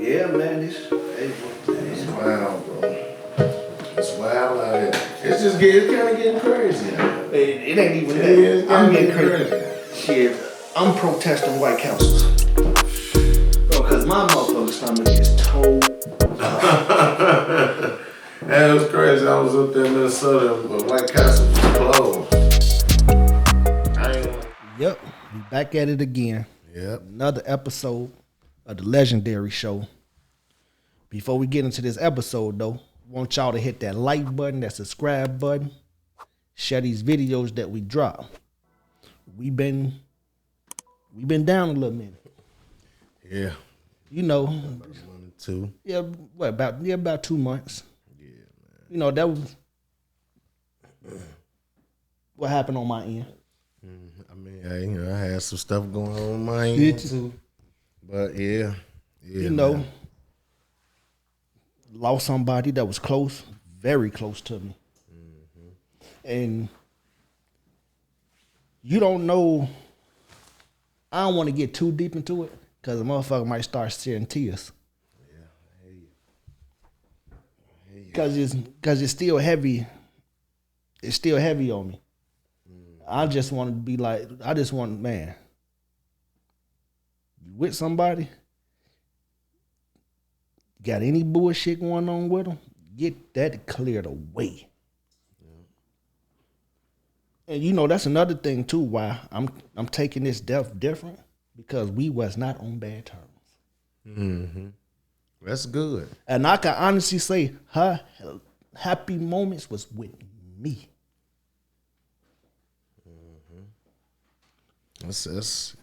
Yeah, man. It's wild, bro. It's wild out here. It's just kind of getting crazy. It ain't even that. I'm getting crazy. Shit, I'm protesting White Councils. Bro, because my motherfucking stomach is told up. That was crazy. I was up there in Minnesota, but White Castle was closed. Yep, we back at it again. Yep. Another episode of the legendary show. Before we get into this episode, though, want y'all to hit that like button, that subscribe button, share these videos that we drop. We've been down a little minute. Yeah. You know. About 1 or 2. Yeah, about 2 months. Yeah, man. You know, that was what happened on my end. I mean, I had some stuff going on my end too. But yeah, you know, lost somebody that was close, very close to me. And you don't know, I don't want to get too deep into it because the motherfucker might start shedding tears. Because it's still heavy. It's still heavy on me. I just want to be like, man, you with somebody, got any bullshit going on with them, get that cleared away. And you know, that's another thing too, why I'm taking this death different, because we was not on bad terms. Mm-hmm. That's good. And I can honestly say her happy moments was with me. That's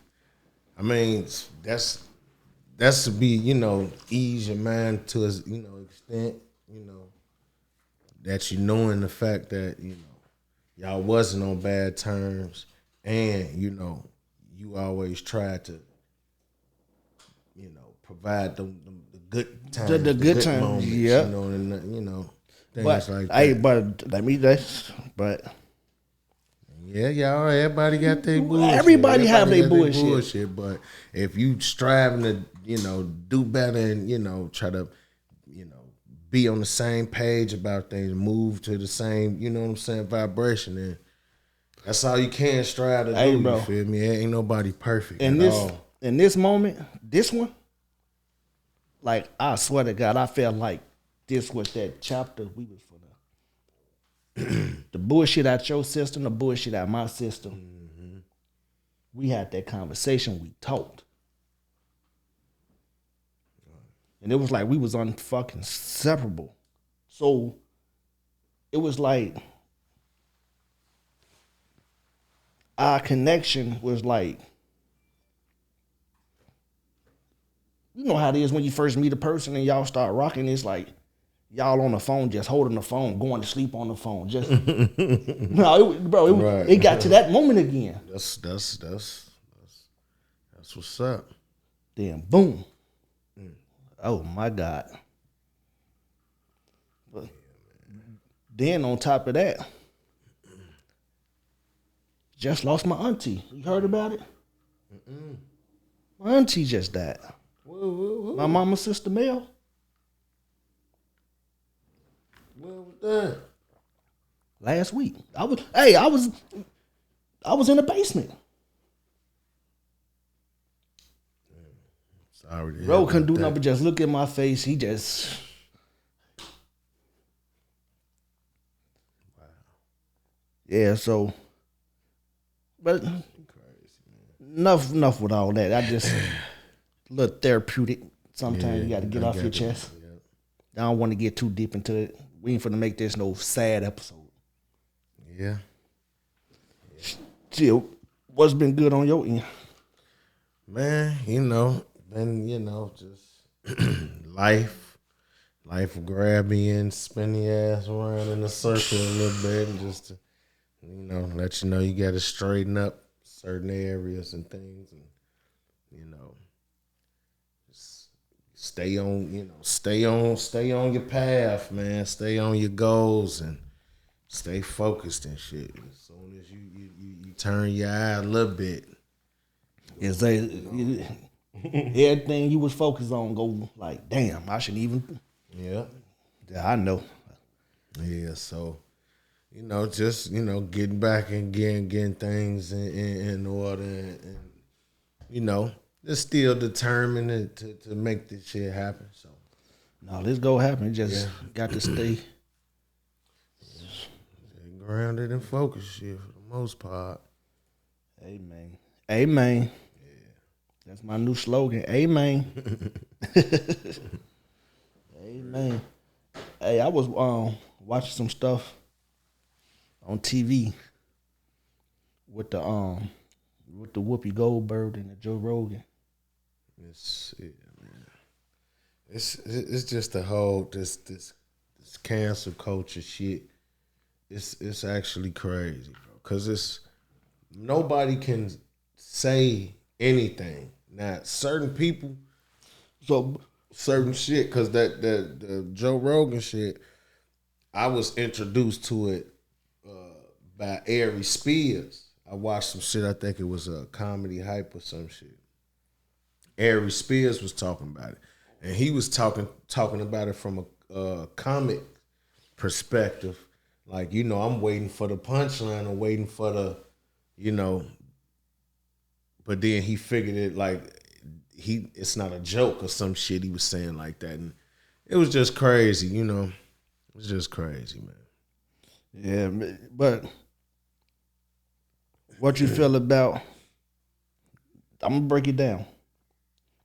to be, ease your mind to a, extent, that knowing the fact that, y'all wasn't on bad terms, and, you always tried to, provide the good times, the good times, moments, yeah. Things but, like that. Hey, but yeah, y'all. Everybody got their bullshit. Everybody have their bullshit. But if you striving to, do better and try to, be on the same page about things, move to the same, vibration, then that's all you can strive to do. Bro. You feel me? Ain't nobody perfect in at this all. In this moment, this one, like I swear to God, I felt like this was that chapter we was for the bullshit out your system, the bullshit out my system. Mm-hmm. We had that conversation. We talked, and it was like we was unfucking separable. So it was like our connection was like, you know how it is when you first meet a person and y'all start rocking. It's like y'all on the phone, just holding the phone, going to sleep on the phone. Just it got to that moment again. That's what's up. Then boom. Oh my God. But then on top of that, just lost my auntie. You heard about it? Mm-mm. My auntie just died. Whoa. My mama's sister Mel. When was that? Last week. I was in the basement. Sorry. Bro couldn't do nothing but just look at my face. He just wow. Yeah, so but crazy, man. Enough with all that. I just a little therapeutic. Sometimes you gotta get off your chest. Yeah. I don't want to get too deep into it. We ain't finna make this no sad episode. Yeah. Still, what's been good on your end? Man, just life will grab me and spin the ass around in a circle a little bit, and just to, let you know you got to straighten up certain areas and things, and just stay on your path, man. Stay on your goals and stay focused and shit. As soon as you turn your eye a little bit, Everything you was focused on go like, damn, I shouldn't even. Yeah. Yeah, I know. Yeah, so, just, getting back and getting things in order and just still determined to make this shit happen. So, No, this go happen. Just got to stay grounded and focused shit for the most part. Amen. Amen. Yeah. That's my new slogan. Amen. Amen. Hey, I was watching some stuff on TV with the Whoopi Goldberg and the Joe Rogan. It's just the whole this cancel culture shit. It's actually crazy, bro. Cause it's nobody can say anything. Now, certain people, certain shit, cause the Joe Rogan shit, I was introduced to it by Ari Spears. I watched some shit. I think it was a comedy hype or some shit. Ari Spears was talking about it, and he was talking about it from a comic perspective. Like, I'm waiting for the punchline. I'm waiting for the, but then he figured it like it's not a joke or some shit he was saying like that, and it was just crazy. It was just crazy, man. Yeah, but what you feel about? I'm gonna break it down.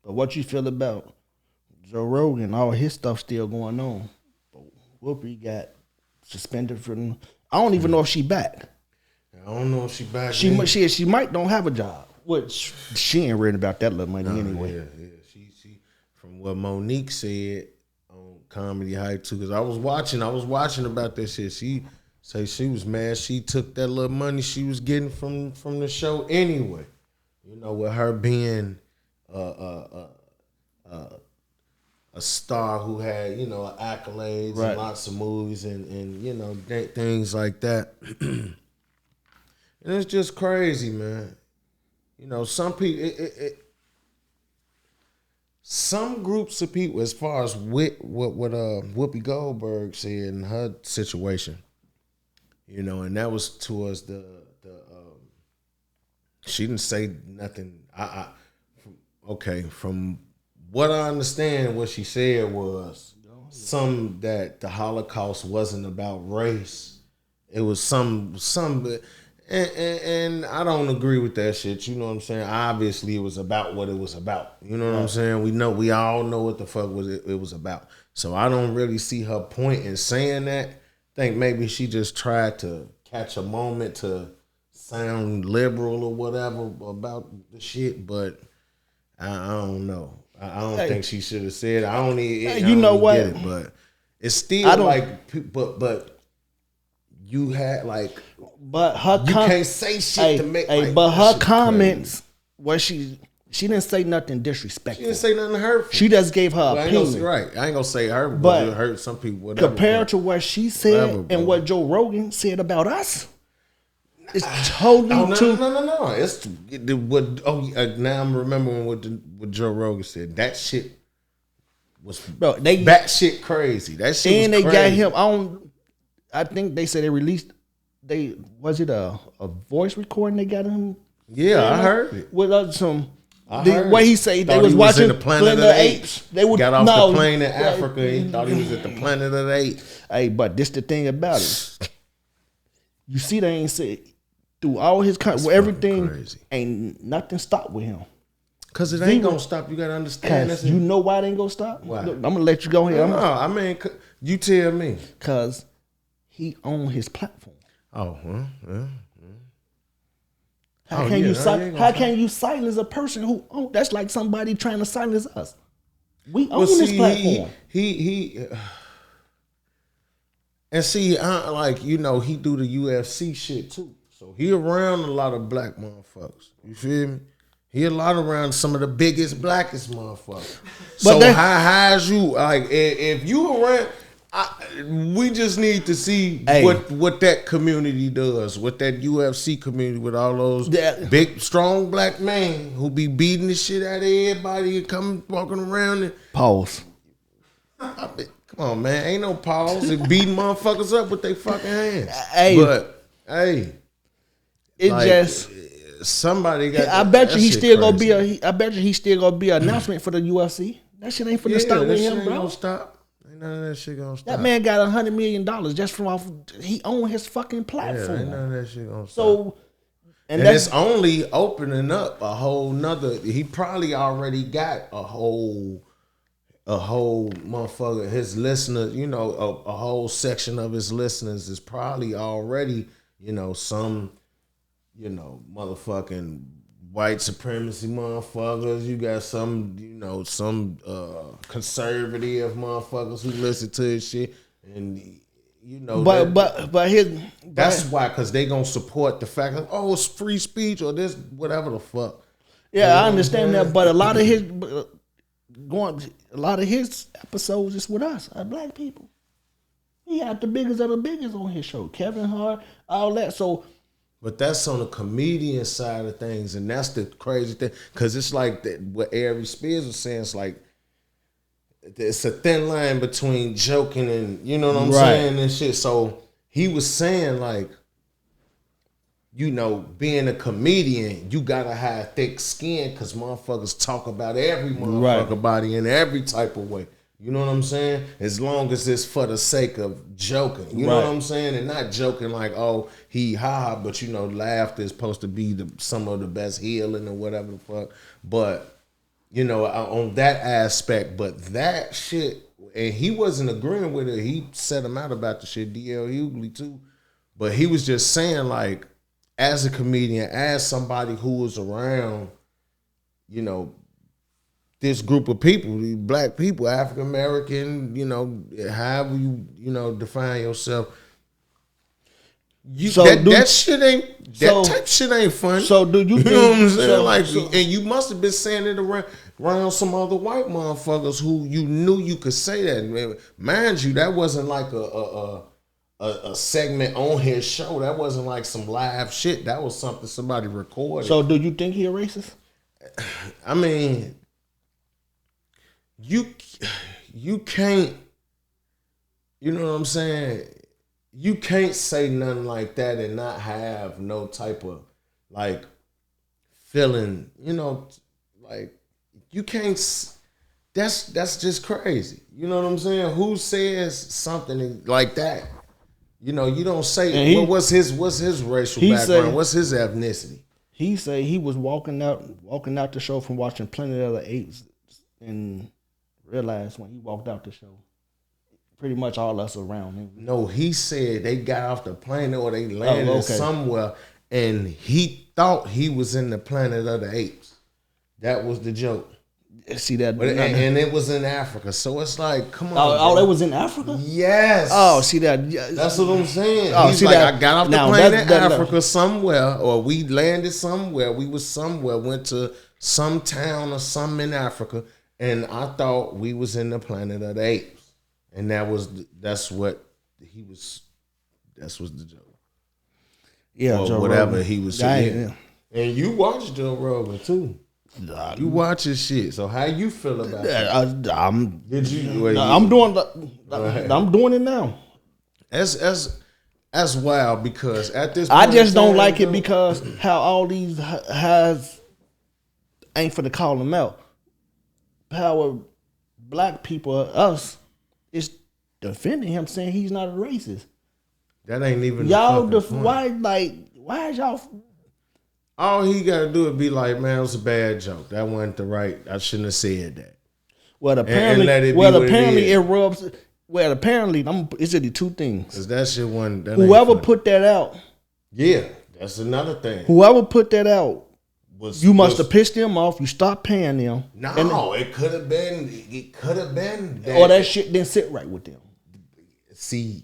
But what you feel about Joe Rogan? All his stuff still going on. But Whoopi got suspended from. I don't even know if she back. I don't know if she back. She might don't have a job. Which she ain't worried about that little money anyway. Yeah. She from what Monique said on Comedy Hype too, because I was watching about this shit. She say she was mad she took that little money she was getting from the show anyway. With her being a star who had, accolades and lots of movies and things like that. And it's just crazy, man. Some people, some groups of people, as far as what Whoopi Goldberg said in her situation, and that was towards the she didn't say nothing. From what I understand, what she said was that the Holocaust wasn't about race. It was some, and I don't agree with that shit. You know what I'm saying? Obviously, it was about what it was about. You know what I'm saying? We all know what the fuck it was about. So I don't really see her point in saying that. I think maybe she just tried to catch a moment to sound liberal or whatever about the shit, but I don't know. I don't think she should have said it. I don't even get it, but it's still but you had like, but her you can't say shit to make. But her comments, crazy. She didn't say nothing disrespectful. She didn't say nothing hurtful. She just gave her opinion. Right. I ain't gonna say her, but it hurt some people. Whatever, compared to what she said and what Joe Rogan said about us, it's totally No. It's what. Now I'm remembering what Joe Rogan said. That shit was batshit crazy. That shit was crazy. Got him. I think they said they released. Was it a voice recording they got him? Yeah, I heard it. With some. What he said, they was watching the Planet of the Apes. They would got off the plane in Africa. He thought he was at the Planet of the Apes. Hey, but this the thing about it. You see, they ain't said through all his everything crazy. Ain't nothing stopped with him. Cause it ain't gonna stop. You gotta understand. You know why it ain't gonna stop? Why? Look, I'm gonna let you go here. No, I mean, you tell me. Cause he owned his platform. Oh, well, yeah. How can you silence a person who own? That's like somebody trying to silence us. We own this platform. He and see, he do the UFC shit too. So he around a lot of black motherfuckers. You feel me? He a lot around some of the biggest, blackest motherfuckers. So how's you like if you around? we just need to see what that community does, what that UFC community with all those big, strong black men who be beating the shit out of everybody and come walking around and pause. Come on, man, ain't no pause and beating motherfuckers up with their fucking hands. But it like, just somebody got. I bet you he still gonna be I bet you he still gonna be an announcement for the UFC. That shit ain't finna stop with him, bro. Stop. Ain't none of that shit gonna stop. That man got $100 million just from off. He owned his fucking platform. Ain't none of that shit gonna stop. So, and it's only opening up a whole nother. He probably already got a whole motherfucker. His listeners, you know, a whole section of his listeners is probably already, you know, some, you know, motherfucking white supremacy motherfuckers. You got some, you know, some conservative motherfuckers who listen to his shit, and you know, that's why, because they gonna support the fact that it's free speech or this whatever the fuck. Yeah, you know I understand that, but a lot of his episodes is with us, black people. He had the biggest of the biggest on his show, Kevin Hart, all that. So. But that's on the comedian side of things, and that's the crazy thing. Because it's like that, what Ari Spears was saying, it's like it's a thin line between joking and, you know what I'm saying, and shit. So he was saying, like, you know, being a comedian, you gotta have thick skin because motherfuckers talk about every motherfucker body in every type of way. You know what I'm saying? As long as it's for the sake of joking. You know what I'm saying? And not joking like, but you know, laughter is supposed to be some of the best healing or whatever the fuck. But, you know, on that aspect, but that shit, and he wasn't agreeing with it. He set him out about the shit, D.L. Hughley too. But he was just saying, like, as a comedian, as somebody who was around, you know, this group of people, these black people, African American, you know, however you know, define yourself. That type shit ain't fun. So do you know what I'm saying? So, and you must have been saying it around some other white motherfuckers who you knew you could say that. Mind you, that wasn't like a segment on his show. That wasn't like some live shit. That was something somebody recorded. So do you think he a racist? I mean, you can't, you know what I'm saying? You can't say nothing like that and not have no type of like feeling, you know, like you can't. That's just crazy. You know what I'm saying? Who says something like that? You know, you don't say what's his racial background, what's his ethnicity. He say he was walking out the show from watching Planet of the Apes and realized when he walked out the show, pretty much all us around him. No, he said they got off the plane or they landed somewhere, and he thought he was in the Planet of the Apes. That was the joke. See that? And it was in Africa, so it's like, come on. Oh, it was in Africa? Yes. Oh, see that? That's what I'm saying. Oh, he's see like, that? I got off the plane in Africa somewhere, or we landed somewhere. We was somewhere, went to some town or something in Africa, and I thought we was in the Planet of the Apes, and that's what the joke. Yeah, or Joe whatever Rogan. he was saying. Yeah. And you watched Joe Rogan too. You watch his shit. So how you feel about it? I'm doing it now. That's wild because at this point I just don't like it because how all these has ain't for to call them out. How black people, us, is defending him, saying he's not a racist. That ain't even y'all. Why is y'all? All he got to do is be like, man, it was a bad joke. That wasn't the right. I shouldn't have said that. Well, apparently, it rubs. Well, apparently, it's really two things. Cause that shit wasn't. Whoever put that out. Yeah, that's another thing. Whoever put that out. You must have pissed them off. You stopped paying them. No, it could have been. It could have been. Or that shit didn't sit right with them. See,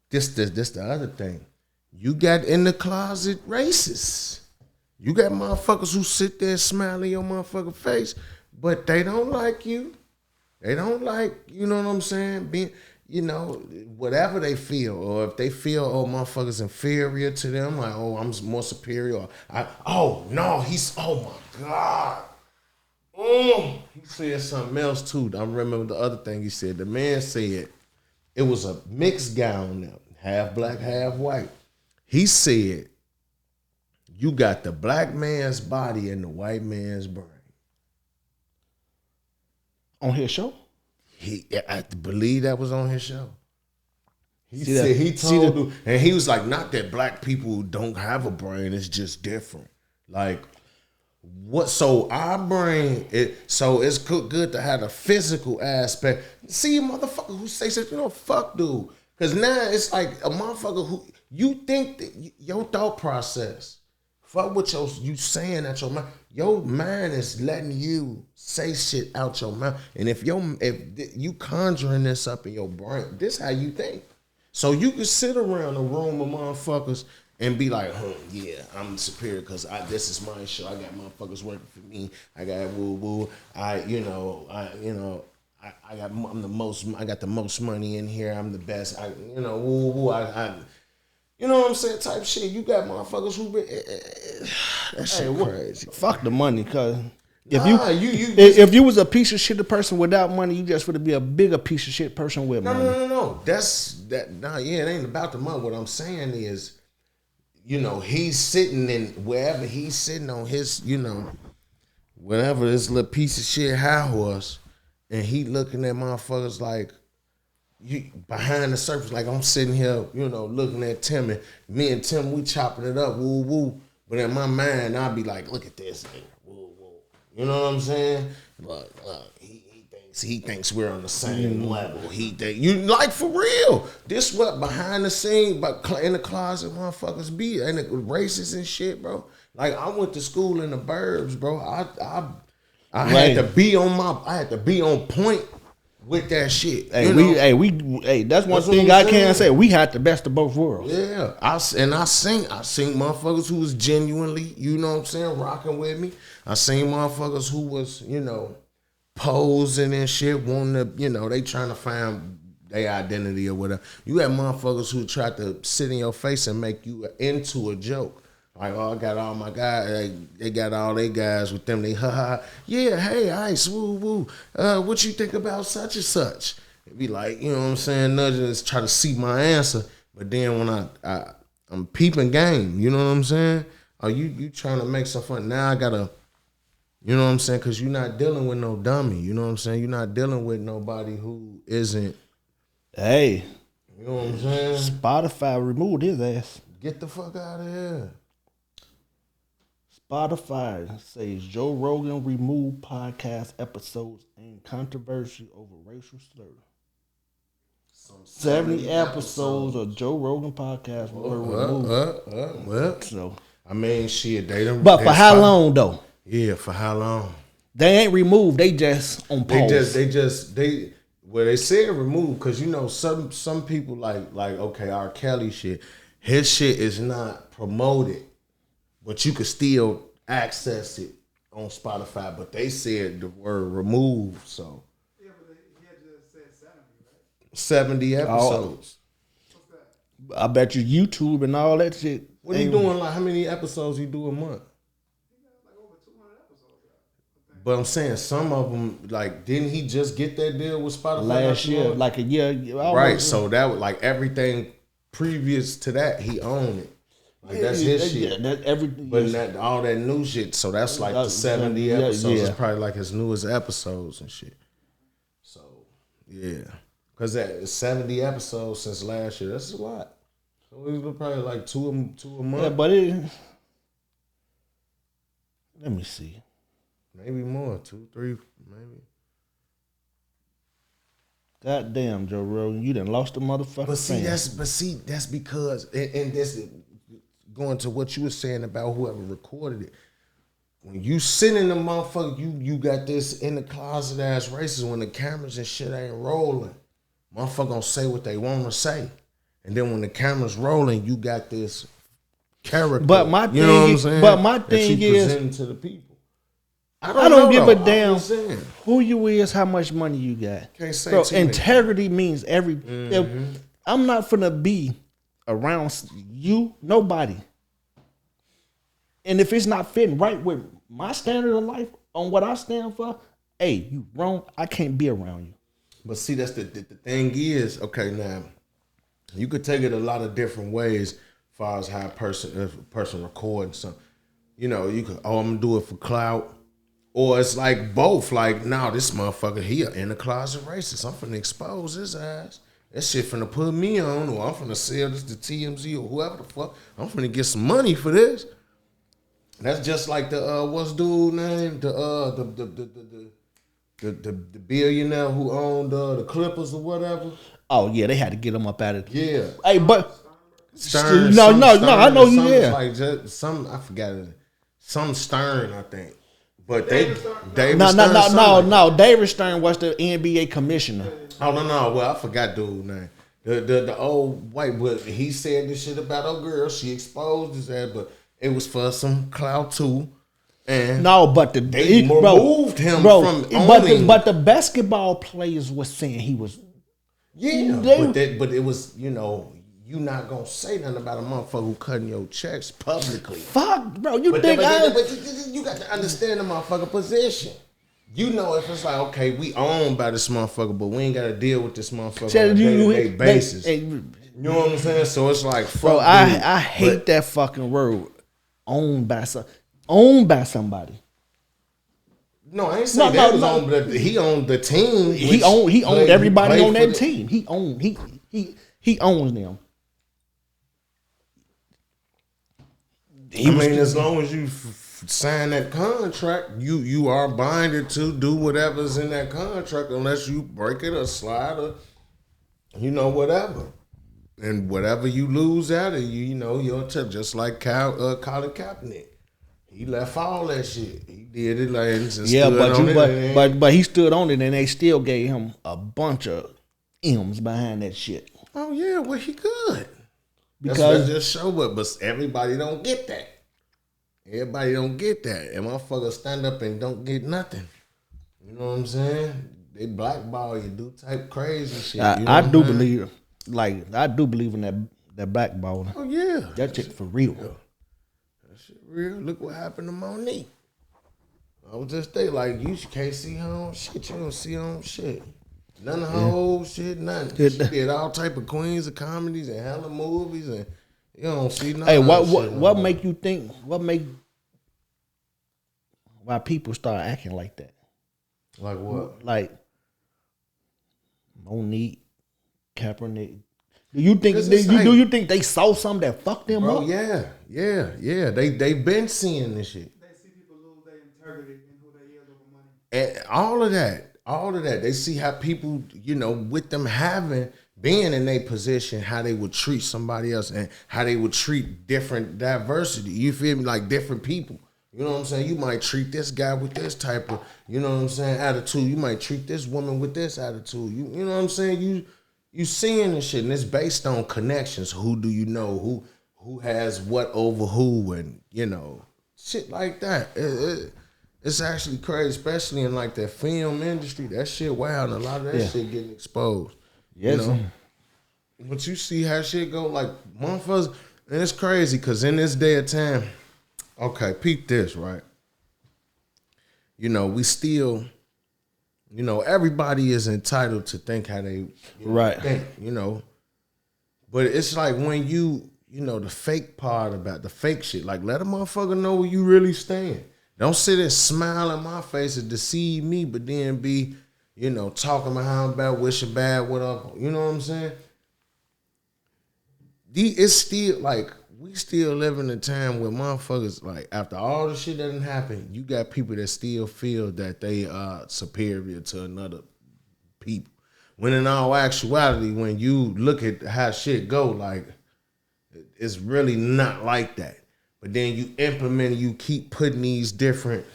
this the other thing. You got in the closet racists. You got motherfuckers who sit there smiling your motherfucking face, but they don't like you. They don't like, you know what I'm saying? you know, whatever they feel, or if they feel, oh, motherfuckers inferior to them, like, oh, I'm more superior. Oh my God. He said something else too. I remember the other thing he said. The man said it was a mixed guy on there, half black, half white. He said, you got the black man's body and the white man's brain. On his show? I believe that was on his show. He said he told, and he was like, not that black people don't have a brain, it's just different. Like, what? So our brain, so it's good to have a physical aspect. See a motherfucker who say something, you know, fuck dude. Because now it's like a motherfucker who, you think that your thought process, fuck what you saying out your mouth. Your mind is letting you say shit out your mouth. And if you conjuring this up in your brain, this how you think. So you can sit around a room of motherfuckers and be like, yeah, I'm superior because this is my show. I got motherfuckers working for me. I got woo-woo. I got the most money in here. I'm the best. Woo-woo. You know what I'm saying? Type shit. You got motherfuckers who that shit crazy. Fuck the money, cause if you was a piece of shit person without money, you just would be a bigger piece of shit person with money. No. It ain't about the money. What I'm saying is, you know, he's sitting in wherever he's sitting on his, you know, whatever this little piece of shit high horse, and he looking at motherfuckers like, you behind the surface, like I'm sitting here, you know, looking at Tim, and me and Tim, we chopping it up, woo woo. But in my mind, I'll be like, look at this nigga, woo woo. You know what I'm saying? Look, he thinks we're on the same level. You like for real. This what behind the scene, but in the closet, motherfuckers be, and it racist and shit, bro. Like I went to school in the burbs, bro. I had to be on point with that shit. Hey, that's one thing I can say. We had the best of both worlds. Yeah. I seen motherfuckers who was genuinely, you know what I'm saying, rocking with me. I seen motherfuckers who was, you know, posing and shit, wanting to, you know, they trying to find their identity or whatever. You got motherfuckers who try to sit in your face and make you into a joke. Like, oh, I got all my guys, they got all their guys with them. They, yeah, hey, Ice, woo, woo. What you think about such and such? It be like, you know what I'm saying, nudging, try to see my answer. But then when I'm peeping game, you know what I'm saying? Oh, you trying to make some fun. Now I gotta, you know what I'm saying? Because you're not dealing with no dummy. You know what I'm saying? You're not dealing with nobody who isn't. Hey. You know what I'm saying? Spotify removed his ass. Get the fuck out of here. Spotify says Joe Rogan removed podcast episodes in controversy over racial slur. 70 episodes of Joe Rogan podcast were removed. So I mean, shit, they don't. But for how long though? Yeah, for how long? They ain't removed. They just on pause. They said removed because, you know, some people like okay, R. Kelly shit, his shit is not promoted, but you could still access it on Spotify. But they said the word removed, so. Yeah, but he had just said 70, right? 70 episodes. What's that? I bet you YouTube and all that shit. What are you doing? Like, how many episodes you do a month? He got like over 200 episodes out. But I'm saying some of them, like, didn't he just get that deal with Spotify Last year, like a year. Right, so that was like everything previous to that, he owned it. Like that's his shit. Yeah, everything. But all that new shit, so that's like the 70 episodes. It's probably like his newest episodes and shit. So yeah, because that 70 episodes since last year, that's a lot. So it was probably like two a month. Yeah, but let me see. Maybe more, 2, 3, maybe. God damn, Joe Rogan, you done lost the motherfucker. But see, that's because, and this going to what you were saying about whoever recorded it. When you sit in the motherfucker, you got this in the closet ass racist when the cameras and shit ain't rolling. Motherfucker gonna say what they want to say. And then when the camera's rolling, you got this character. But my thing, you know what I'm saying? But my thing that you is presenting to the people. I don't give know, a though. I'm damn just saying. who you is, how much money you got. Can't say Bro, too many. integrity means every. If I'm not finna be around you, nobody. And if it's not fitting right with my standard of life on what I stand for, hey, you wrong. I can't be around you. But see, that's the thing is, okay, now you could take it a lot of different ways as far as how if a person recording something. You know, you could, I'm gonna do it for clout. Or it's like both. Like, nah, this motherfucker here in the closet racist. I'm finna expose his ass. That shit finna put me on, or I'm finna sell this to TMZ or whoever the fuck. I'm finna get some money for this. That's just like the what's dude name? The billionaire who owned the Clippers or whatever. Oh yeah, they had to get him up out of. Yeah. Hey, but Stern. no, Stern I know or you. something, Yeah. like just some I forgot it. Some Stern, I think. But David No, Stern. David Stern was the NBA commissioner. Oh no. Well, I forgot dude's name. The old white, but he said this shit about a girl. She exposed his ass, but it was for some clout too. And No, but they removed him from owning. But the basketball players was saying he was. Yeah, but it was, you know, you not gonna say nothing about a motherfucker who cutting your checks publicly. Fuck, bro. But you got to understand the motherfucker position. You know, if it's like, okay, we owned by this motherfucker, but we ain't got to deal with this motherfucker on a day-to-day basis. You know what I'm saying? So it's like, fuck, bro, I hate that fucking word. Owned by somebody. No, I ain't saying that was owned, but he owned the team. He owned everybody on that team. He owns them. As long as you sign that contract, you are binded to do whatever's in that contract unless you break it or slide or, you know, whatever. And whatever you lose out of, you know, you'll tell, just like Colin Kaepernick. He left all that shit. He did it like but he stood on it and they still gave him a bunch of M's behind that shit. Oh yeah, well he good. Because that's just show up, but everybody don't get that. Everybody don't get that. And motherfuckers stand up and don't get nothing. You know what I'm saying? They blackball you, do type crazy shit. I do believe in that blackballing. Oh yeah. That shit for real. Yeah. That shit real. Look what happened to Monique. I was just thinking, like, you can't see her own shit. You don't see her own shit. None of her old shit, nothing. She did all type of queens of comedies and hella movies, and you don't see nothing. Hey, what make you think? Why people start acting like that? Like what? Like Monique, Kaepernick. Do you think they saw something that fucked them up? Yeah. They've been seeing this shit. They see people lose their integrity and who they yield over money. And all of that. They see how people, you know, with them being in their position, how they would treat somebody else and how they would treat different diversity. You feel me? Like different people. You know what I'm saying? You might treat this guy with this type of, you know what I'm saying, attitude. You might treat this woman with this attitude. You know what I'm saying? You seeing this shit, and it's based on connections. Who do you know? Who has what over who, and you know, shit like that. It's actually crazy, especially in like the film industry. That shit wild, and a lot of that shit getting exposed. Yes. You know? But you see how shit go, like motherfuckers, and it's crazy because in this day of time, okay, peep this, right? You know, we still, you know, everybody is entitled to think how they think, you know. But it's like when you know, the fake part about the fake shit, like let a motherfucker know where you really stand. Don't sit and smile in my face and deceive me, but then be, you know, talking behind bad, wishing bad, whatever. You know what I'm saying? It's still like, we still live in a time where motherfuckers, like, after all the shit that done happened, you got people that still feel that they are superior to another people. When in all actuality, when you look at how shit go, like, it's really not like that. But then you implement, you keep putting these different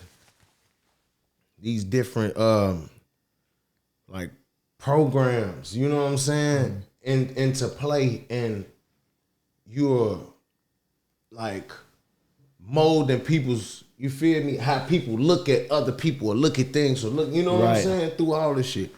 like programs, you know what I'm saying, into play, and you're like molding people's, You feel me? How people look at other people or look at things or look, you know what I'm Right. saying? Through all this shit.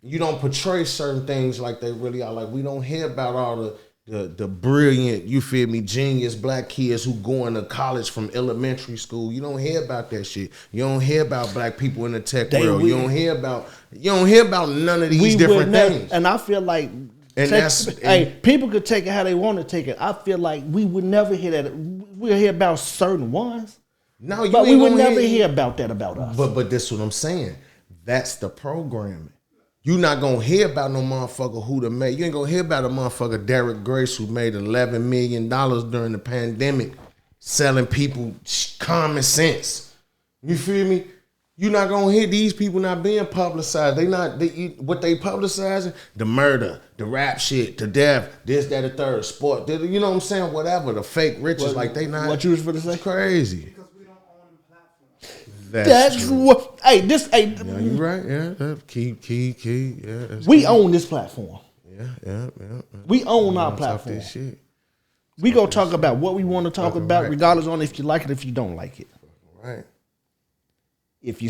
You don't portray certain things like they really are. Like we don't hear about all the brilliant, you feel me, genius black kids who going to college from elementary school. You don't hear about that shit. You don't hear about black people in the tech world. You don't hear about none of these different things. And I feel like people could take it how they want to take it. I feel like we would never hear that. We'll hear about certain ones. No, you but ain't we would gonna never hear about that about us. But that's what I'm saying. That's the programming. You not gonna hear about no motherfucker who done made. You ain't gonna hear about a motherfucker Derek Grace who made $11 million during the pandemic, selling people common sense. You feel me? You not gonna hear these people not being publicized. What they publicizing? The murder, the rap shit, the death, this, that, the third, sport. You know what I'm saying? Whatever the fake riches, like they not. What you was for to say? Crazy. Because we don't own the platform. That's true. what. Hey, this. Hey, Yeah, you right. Yeah, key. Yeah, we own this platform. Yeah. We own our Talk platform. this shit. We gonna talk about what we want to talk Fucking about, right. regardless on if you like it, if you don't like it. Right. If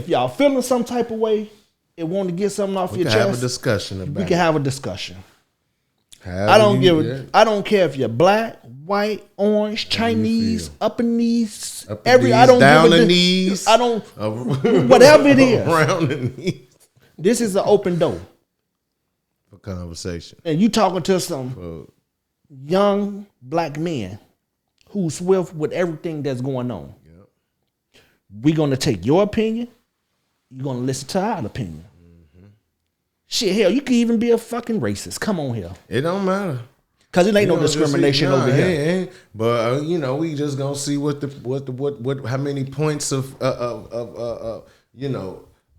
y'all feeling some type of way and want to get something off We your can have a chest, discussion about we can have a discussion. However I don't you- give. I don't care if you're black, white, orange, Chinese, upper knees, Up the every. knees, I don't down give a the di- knees. I don't. Whatever it is, Around the knees. this is an open door, For conversation. and you talking to some For- young black men who's swift with everything that's going on. Yep. We're gonna take your opinion. You're gonna listen to our opinion. Shit, hell, you could even be a fucking racist. Come on here, It don't matter. cause it ain't no You know, just discrimination over here. ain't. But we just gonna see what how many points of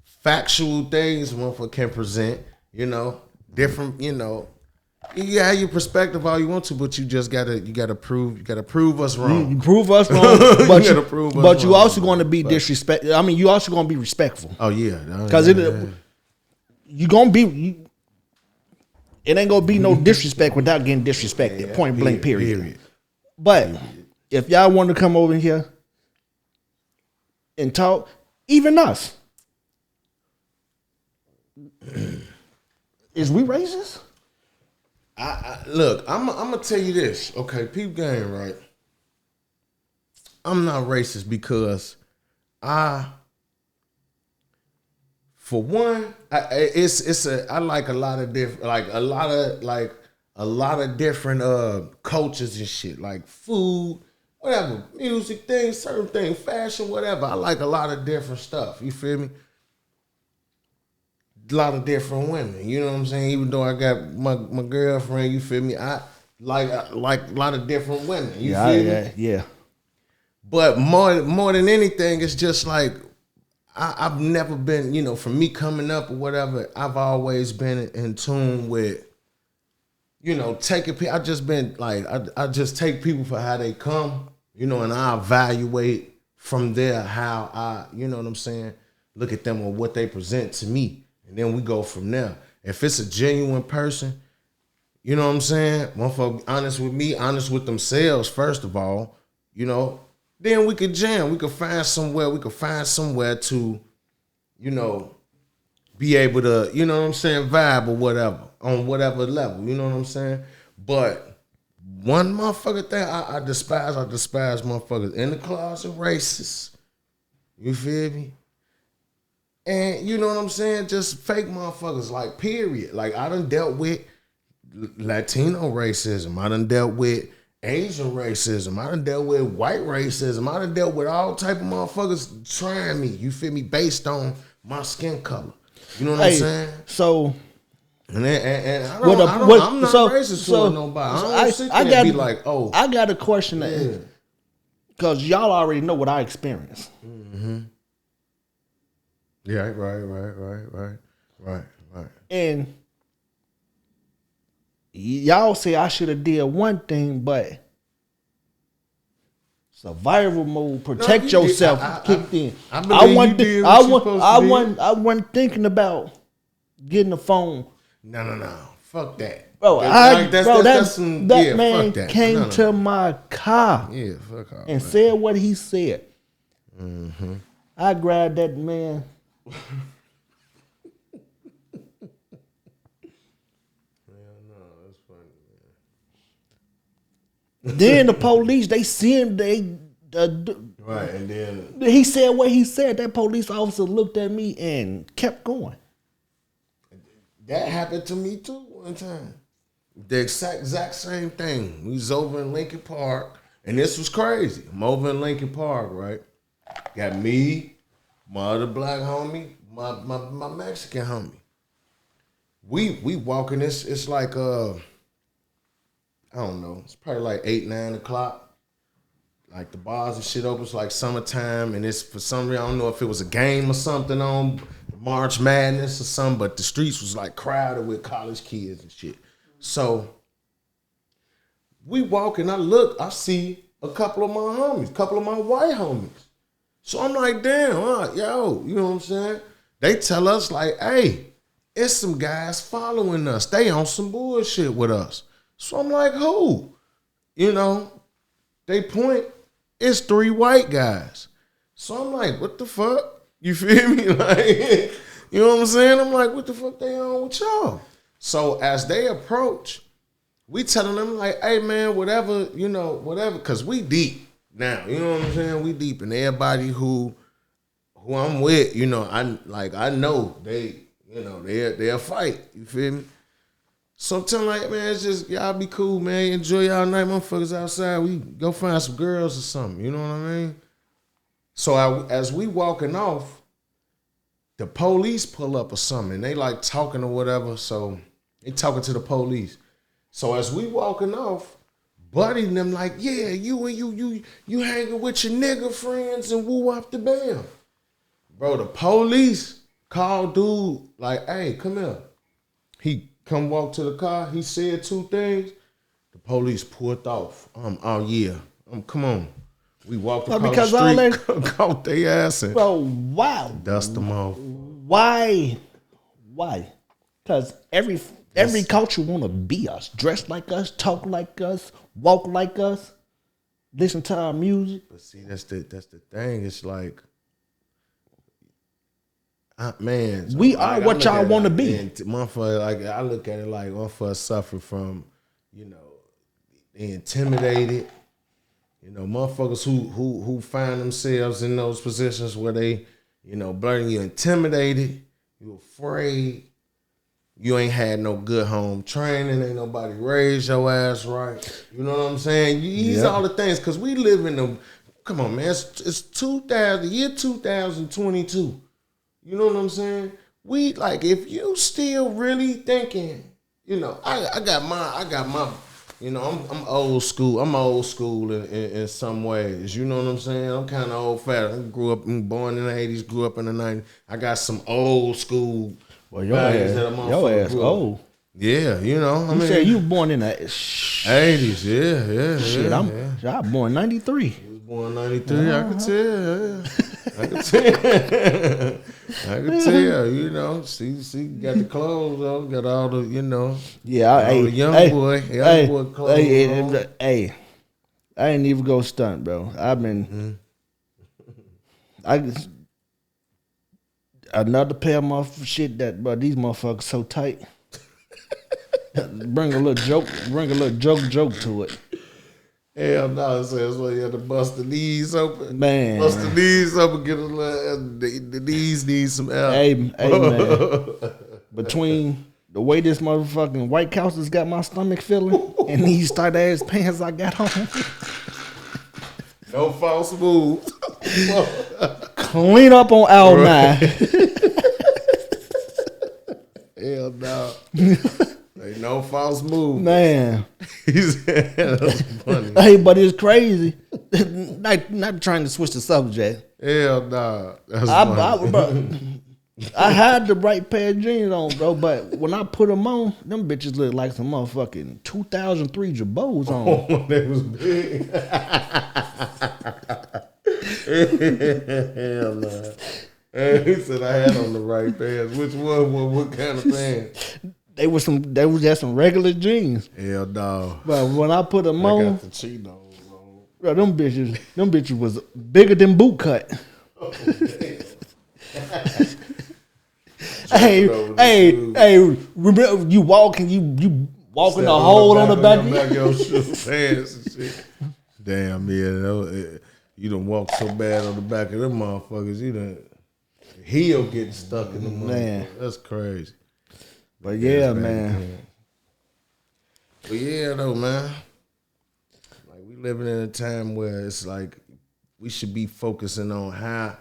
factual things motherfucker can present. Different. You have your perspective all you want to, but you gotta prove us wrong. You prove us wrong, but You gotta prove us but you wrong. also going to be disrespect. I mean, you also going to be respectful, Oh yeah, cause you gonna be. It ain't gonna be no disrespect without getting disrespected. Point blank. Period. But if y'all want to come over here and talk, even us, is we racist? Look, I'm gonna tell you this, okay? Peep game, right? I'm not racist because for one, I like a lot of different, a lot of different cultures and shit, like food, whatever, music things, certain things, fashion, whatever. I like a lot of different stuff. You feel me? A lot of different women. You know what I'm saying? Even though I got my girlfriend, you feel me? I like a lot of different women. You feel me? Yeah. But more than anything, it's just like I've never been, from me coming up or whatever, I've always been in tune with, taking people. I just been like, I just take people for how they come, and I evaluate from there how I, you know what I'm saying, look at them or what they present to me. And then we go from there. If it's a genuine person, you know what I'm saying, motherfucker honest with me, honest with themselves, first of all, then we could jam. We could find somewhere to, be able to, you know what I'm saying, vibe or whatever, on whatever level, you know what I'm saying? But one motherfucker thing I despise motherfuckers in the closet racists. You feel me? And you know what I'm saying? Just fake motherfuckers, like, period. Like, I done dealt with Latino racism. I done dealt with Asian racism. I done dealt with white racism. I done dealt with all type of motherfuckers trying me, you feel me, based on my skin color. You know what I'm saying? So, and I'm not racist toward nobody. I don't sit there and be like, oh. I got a question, because y'all already know what I experienced. Mm-hmm. Yeah, right. And y'all say I should have did one thing, but survival mode, protect yourself, kicked in. I wasn't thinking about getting the phone. No. Fuck that. Bro, that man fuck that. came to my car Yeah, fuck all and that. said what he said. I grabbed that man. That's funny, Then the police, they see him. right, and then He said what he said. That police officer looked at me and kept going. that happened to me too one time. The exact same thing. We was over in Lincoln Park, and this was crazy. I'm over in Lincoln Park, right? Got me, my other black homie, my Mexican homie. We walking this. It's like I don't know. It's probably like 8, 9 o'clock. Like the bars and shit open. It's like summertime, and it's for some reason I don't know if it was a game or something on March Madness or something, but the streets was like crowded with college kids and shit. So we walking. I look. I see a couple of my homies, a couple of my white homies. So I'm like, damn, yo, you know what I'm saying? They tell us like, hey, it's some guys following us. They on some bullshit with us. So I'm like, who? You know, they point, it's 3 white guys. So I'm like, what the fuck? You feel me? Like, you know what I'm saying? I'm like, what the fuck they on with y'all? So as they approach, we telling them like, hey man, whatever, you know, whatever, cause we deep now. You know what I'm saying? We deep, and everybody who I'm with, you know, I know they, you know, they'll fight. You feel me? So I'm telling like, man, it's just y'all be cool, man. Enjoy y'all night, motherfuckers outside. We go find some girls or something. You know what I mean? So as we walking off, the police pull up or something. And they like talking or whatever. So they talking to the police. So as we walking off, Buddy and them like, yeah, you hanging with your nigga friends and woo up the bam. Bro, the police called dude like, hey, come here. He come walk to the car. He said 2 things. The police pulled off. Oh yeah. Come on. We walked across because the all street, caught their ass and Bro, wow. dust them off. Why? Because every culture want to be us, dress like us, talk like us, walk like us, listen to our music. But see, that's the thing. It's like, man, We are what y'all want to be. Motherfucker, like I look at it like motherfuckers suffer from, you know, they intimidated. You know, motherfuckers who find themselves in those positions where they, you know, blurting, you intimidated, you afraid, you ain't had no good home training, ain't nobody raised your ass right. You know what I'm saying? These all the things, because we live in the, come on, man, it's 2022. You know what I'm saying? We like, if you still really thinking, you know, I got my, you know, I'm old school. I'm old school in some ways. You know what I'm saying? I'm kind of old fashioned. I grew up, born in the 80s, grew up in the 90s. I got some old school values that I'm on. Your ass old. Yeah, you know. I You mean, said you born in the 80s, yeah. shit. I was born 93. You was born 93. I could tell. I could tell, you know. See, got the clothes on, got all the, you know. Yeah, the young boy clothes on. Hey, I ain't even go stunt, bro. I've been, another pair of shit that, bro, these motherfuckers so tight. Bring a little joke to it. Hell no, so that's why you have to bust the knees open. Man. Bust the knees open, get a little, the knees need some help. Hey, man. Between the way this motherfucking White Couches got my stomach feeling and these tight ass pants I got on. No false moves. Clean up on aisle 9. Hell no. Ain't no false move. Man. He said that's funny. Hey, but it's crazy. not trying to switch the subject. Hell no. That's funny. I had the right pair of jeans on, bro, but when I put them on, them bitches look like some motherfucking 2003 Jabos on. Oh, they was big. Hell no. He said I had on the right pants. Which one? What kind of pants? They was just some regular jeans. Hell no. But when I put them on, got the Chinos on. Bro, them bitches was bigger than boot cut. Hey, remember you walking the hole on the back of your shoe pants and shit. Damn, yeah. You done walked so bad on the back of them motherfuckers. You done heel getting stuck in the Man. motherfucker. That's crazy. But yeah, man. But yeah, though, man. Like we living in a time where it's like we should be focusing on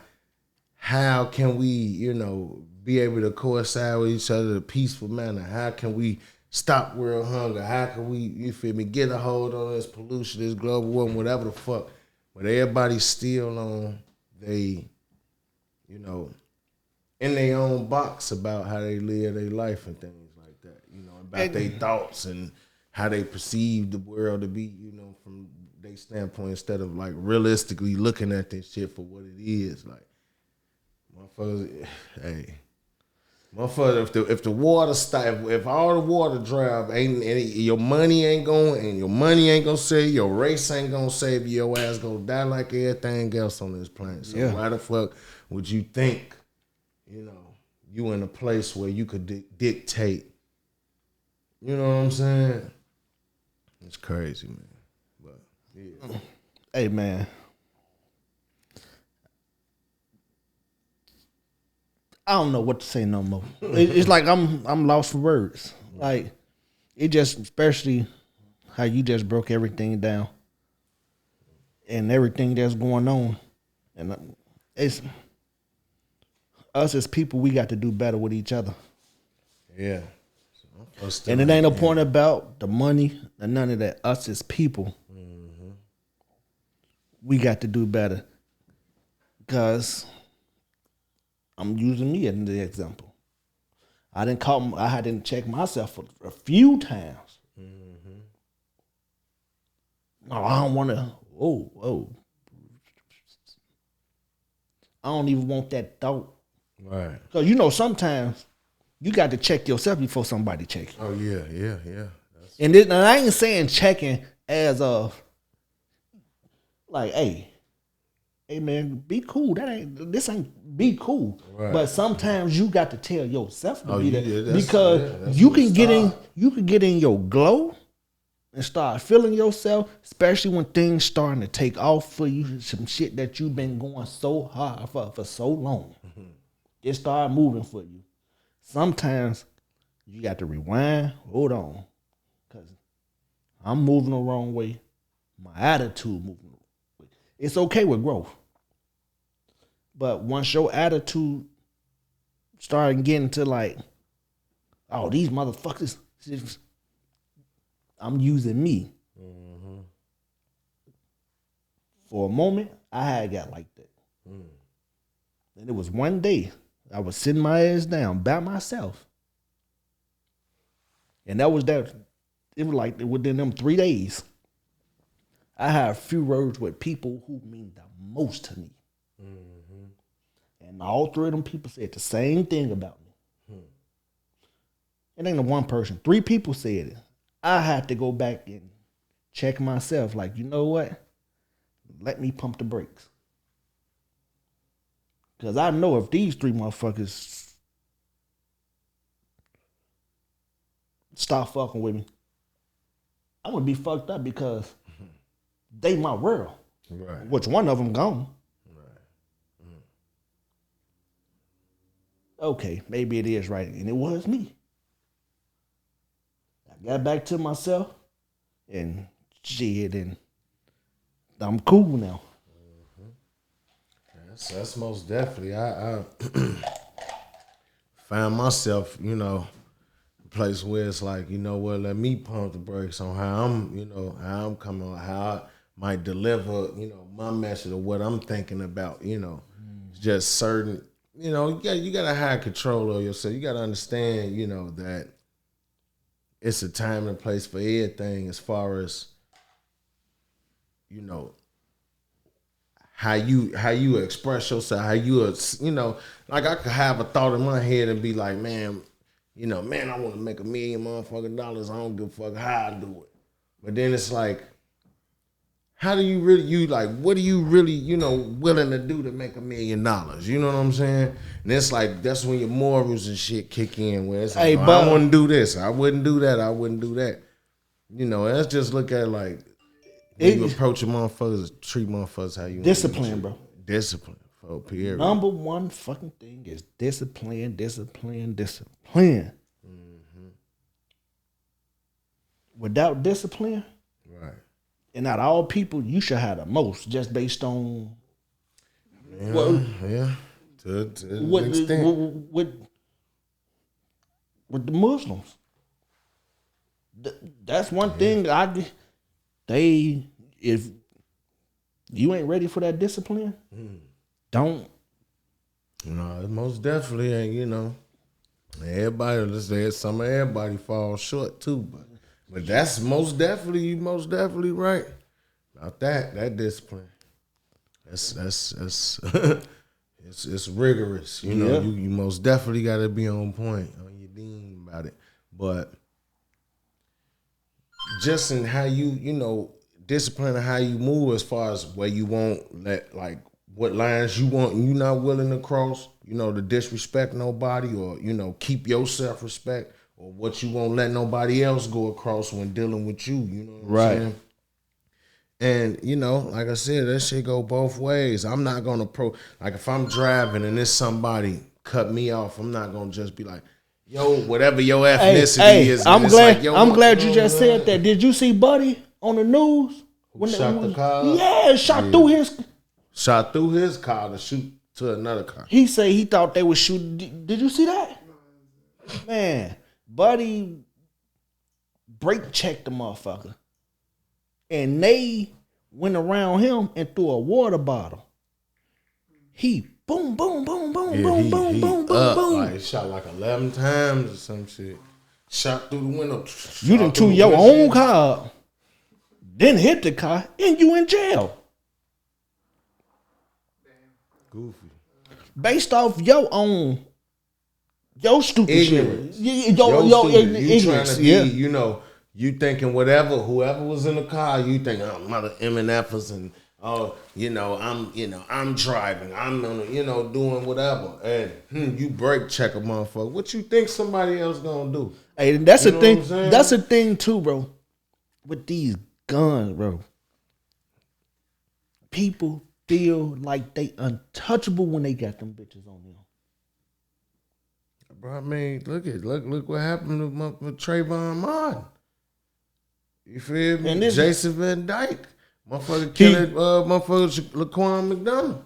how can we, you know, be able to coincide with each other in a peaceful manner? How can we stop world hunger? How can we, you feel me, get a hold on this pollution, this global warming, whatever the fuck. But everybody's still on they, you know, in their own box about how they live their life and things like that. You know, about their thoughts and how they perceive the world to be, you know, from their standpoint instead of like realistically looking at this shit for what it is. Like, motherfuckers, hey. Motherfucker, if the water stop, if all the water dry up, your money ain't going, and your money ain't gonna save you, your race ain't gonna save you, your ass gonna die like everything else on this planet. So why the fuck would you think, you know, you in a place where you could dictate? You know what I'm saying? It's crazy, man. But yeah. Hey, man. I don't know what to say no more. It's like I'm lost for words. Like it just, especially how you just broke everything down and everything that's going on, and it's us as people. We got to do better with each other. Yeah. And it ain't no point about the money or none of that. Us as people, we got to do better. Because I'm using me as the example. I didn't check myself a few times. No, I don't want to. I don't even want that thought. Right. Because you know sometimes you got to check yourself before somebody check you. Oh yeah. And I ain't saying checking as of like, hey man, be cool. This ain't be cool. Right. But sometimes you got to tell yourself to be that because you can get in your glow and start feeling yourself, especially when things starting to take off for you. Some shit that you've been going so hard for so long, it start moving for you. Sometimes you got to rewind. Hold on, because I'm moving the wrong way. My attitude moving. It's okay with growth. But once your attitude started getting to like, oh, these motherfuckers, I'm using me. For a moment, I had got like that. And it was one day, I was sitting my ass down by myself. And that was that. It was like within them 3 days, I had a few words with people who mean the most to me. And all three of them people said the same thing about me. It ain't no one person. 3 people said it. I had to go back and check myself. Like, you know what? Let me pump the brakes. Because I know if these 3 motherfuckers stop fucking with me, I'm going to be fucked up because they my world. Right. Which one of them gone. Right. Okay, maybe it is right. And it was me. I got back to myself and shit, and I'm cool now. That's most definitely. I found myself, you know, a place where it's like, you know what, let me pump the brakes on how I'm, you know, how I'm coming, how I might deliver, you know, my message of what I'm thinking about, you know. Just certain, you know, you gotta have control of yourself. You gotta understand, you know, that it's a time and place for everything as far as, you know, how you express yourself, how you know, like I could have a thought in my head and be like, man, you know, man, I want to make $1 million motherfucking dollars. I don't give a fuck how I do it. But then it's like, how do you really, what are you really, willing to do to make $1 million? You know what I'm saying? And it's like, that's when your morals and shit kick in, where it's like, Hey, no, but- I wouldn't do this. I wouldn't do that. I wouldn't do that. Let's just look at it like, when you approach a motherfuckers, treat motherfuckers how you Discipline, bro. Discipline, for period. Number one fucking thing is discipline. Without discipline, Right. and out of all people, you should have the most, just based on Yeah. To an extent. with the Muslims. That's one thing if you ain't ready for that discipline, don't. No, it most definitely ain't, everybody, let's say some of everybody falls short too, but that's most definitely right about that discipline. That's it's rigorous, Yeah. You most definitely got to be on point on your dean about it, but just in how you discipline and how you move as far as where you won't let, like, what lines you want and you not willing to cross, to disrespect nobody, or, keep your self-respect, or what you won't let nobody else go across when dealing with you, you know what I'm saying? And, like I said, that shit go both ways. I'm not going to like, if I'm driving and there's somebody cut me off, I'm not going to just be like, yo, whatever your ethnicity is. I'm glad you just saying said that. Did you see Buddy on the news? Shot the car? Yeah, shot through his. Shot through his car to shoot to another car. He said he thought they would shoot. Did you see that? Man, Buddy brake checked the motherfucker, and they went around him and threw a water bottle. He boom, boom, boom, boom, boom, boom, boom, boom, boom. Like, shot like 11 times or some shit. Shot through the window. You done took your own car up, then hit the car, and you in jail. Goofy. Based off your your stupid Ignorance. shit. Your ignorance. You trying to be, you thinking whoever was in the car, you think, oh, mother MNFers and I'm driving, I'm doing whatever, and you brake check a motherfucker. What you think somebody else gonna do? Hey, that's the thing. what I'm saying? That's the thing too, bro. With these guns, bro. People feel like they untouchable when they got them bitches on them. Bro, I mean, look what happened with Trayvon Martin. You feel me? And this- Jason Van Dyke. Motherfucker killing motherfucker Laquan McDonald.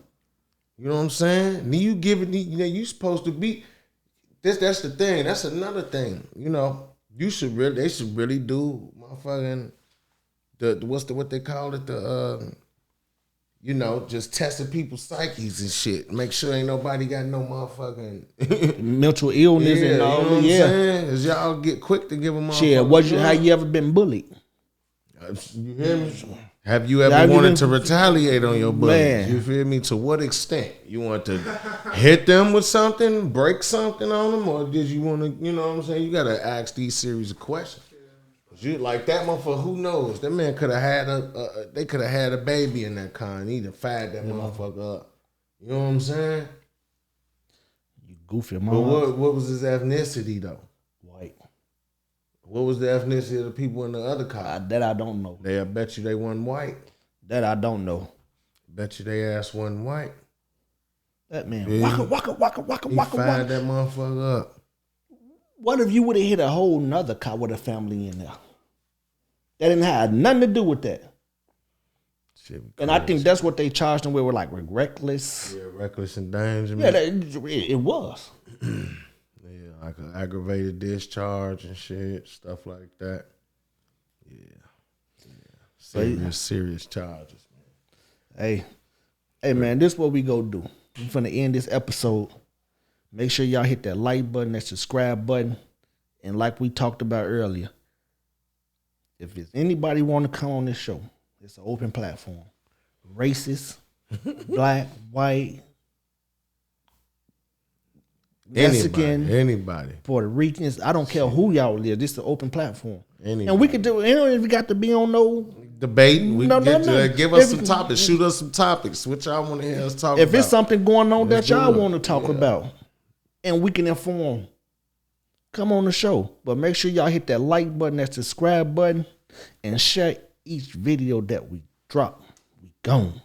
You know what I'm saying? Then you give it, you supposed to be that's the thing. That's another thing. They should really do motherfucking what they call it, just testing people's psyches and shit. Make sure ain't nobody got no motherfucking mental illness and all. You know what I'm Yeah. saying? Cause y'all get quick to give them Shit, how you ever been bullied? You hear me? Have you ever wanted to retaliate on your buddies? Man. You feel me? To what extent? You want to hit them with something, break something on them, or did you want to, you know what I'm saying? You got to ask these series of questions. You like that motherfucker, who knows? That man could have had they could have had a baby in that car and he'd have fired that motherfucker up. You know what I'm saying? You goofy But mom. what was his ethnicity though? White. What was the ethnicity of the people in the other car? That I don't know. I bet you they wasn't white. That I don't know. Bet you they ass wasn't white. That man, Yeah. waka. He fired that motherfucker up. What if you would have hit a whole nother car with a family in there? That didn't have nothing to do with that. Shit, And I think that's what they charged them with like reckless. yeah, reckless endangerment. Yeah, it was. Yeah, like an aggravated discharge and shit, stuff like that. Yeah. Serious charges, man. Hey man, this is what we go do. We finna end this episode. Make sure y'all hit that like button, that subscribe button. And like we talked about earlier, if there's anybody want to come on this show, it's an open platform. Racist, black, white, Mexican, Anybody. Puerto Ricans. I don't care who y'all is. This is an open platform. Anybody. And we could do it. You know, if we got to be on no debating. We No, can no. give us If- some topics. Shoot us some topics. What y'all want to hear us talk about? If it's something going on Let's that y'all do it. want to talk about, and we can inform, come on the show. But make sure y'all hit that like button, that subscribe button, and share each video that we drop. We gone.